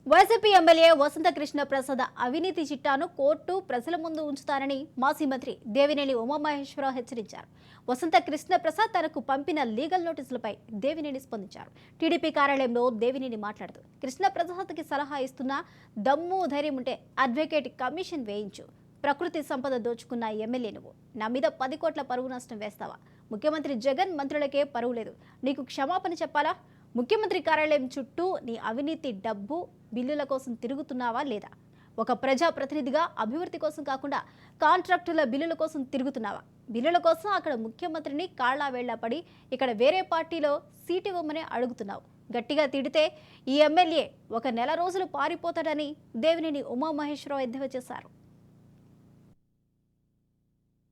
YCP MLA వసంత కృష్ణ ప్రసాద్ అవినీతి చిట్టాను court ప్రజల ముందు ఉంచుతారని మాజీ మంత్రి దేవినేని ఉమామహేశ్వరరావు హెచ్చరించారు. వసంత కృష్ణ ప్రసాద్ తనకు పంపిన లీగల్ నోటీసులపై దేవినేని స్పందించారు. టీడీపీ కార్యాలయంలో దేవినేని మాట్లాడుతూ కృష్ణ ప్రసాద్కి సలహా ఇస్తున్న దమ్ము ధైర్యం ఉంటే అడ్వకేట్ కమిషన్ వేయించు. ప్రకృతి సంపద దోచుకున్న ఎమ్మెల్యే నువ్వు నా మీద 10 కోట్ల పరువు నష్టం వేస్తావా? ముఖ్యమంత్రి జగన్ మంత్రులకే పరువు లేదు, నీకు క్షమాపణ చెప్పాలా? ముఖ్యమంత్రి కార్యాలయం చుట్టూ నీ అవినీతి డబ్బు బిల్లుల కోసం తిరుగుతున్నావా లేదా? ఒక ప్రజాప్రతినిధిగా అభివృద్ధి కోసం కాకుండా కాంట్రాక్టుల బిల్లుల కోసం తిరుగుతున్నావా? బిల్లుల కోసం అక్కడ ముఖ్యమంత్రిని కాళ్లా వేళ్లా పడి ఇక్కడ వేరే పార్టీలో సీటు ఇవ్వమని అడుగుతున్నావు. గట్టిగా తిడితే ఈ ఎమ్మెల్యే 1 నెల రోజులు పారిపోతాడని దేవినేని ఉమామహేశ్వరరావు ఎద్దేవా చేశారు.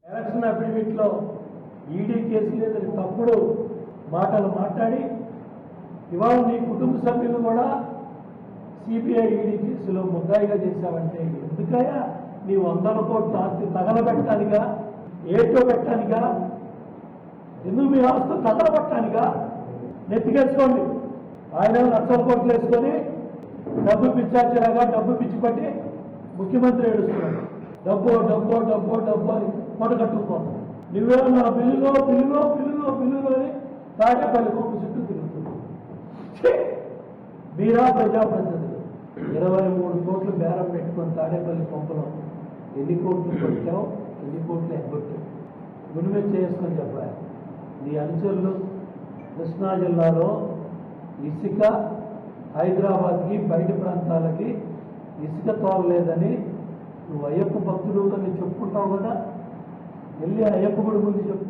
ఎలక్షన్ అఫిడవిట్లో ఈడీ కేసు లేదని తప్పుడు మాటలు మాట్లాడి ఇవాళ నీ కుటుంబ సభ్యులు కూడా సిబిఐ ఈడీ కేసులో ముద్దాయిగా చేశావంటే ఎందుకయ్యా? నీ 100 కోట్ల ఆస్తి తగలబెట్టానిగా, ఏటో పెట్టానిగా? ఎందుకు మీ ఆస్తి తగలబెట్టానిగా? నెత్తికేసుకోండి. ఆయన 1,00,000 కోట్లు వేసుకొని డబ్బు పిచ్చాచిరాగా డబ్బు పిచ్చి పట్టి ముఖ్యమంత్రి ఏడుస్తున్నాడు. డబ్బు డబ్బు డబ్బు డబ్బు అని మొదకట్టుకుపోతాం. నువ్వేమో నా బిల్లులో బిల్లులో బిల్లులో బిల్లులో అని తాడేపల్లి కొంపు చుట్టూ తిరుగుతుంది. మీరా ప్రజాప్రతినిధులు 23 కోట్లు బేరం పెట్టుకొని తాడేపల్లి కొంపలో ఎన్ని కోట్లు కొట్టావు, ఎన్ని కోట్లు ఎగ్గొట్టావు? గుణమే చేసుకొని చెప్పాలి. నీ అనుచరులు కృష్ణా జిల్లాలో ఇసుక హైదరాబాద్కి బయట ప్రాంతాలకి ఇసుక తోలలేదని నువ్వు అయ్యప్ప భక్తుడు అని చెప్పుకుంటావు కదా, వెళ్ళి అయ్యప్ప గుడి ముందు చెప్పు.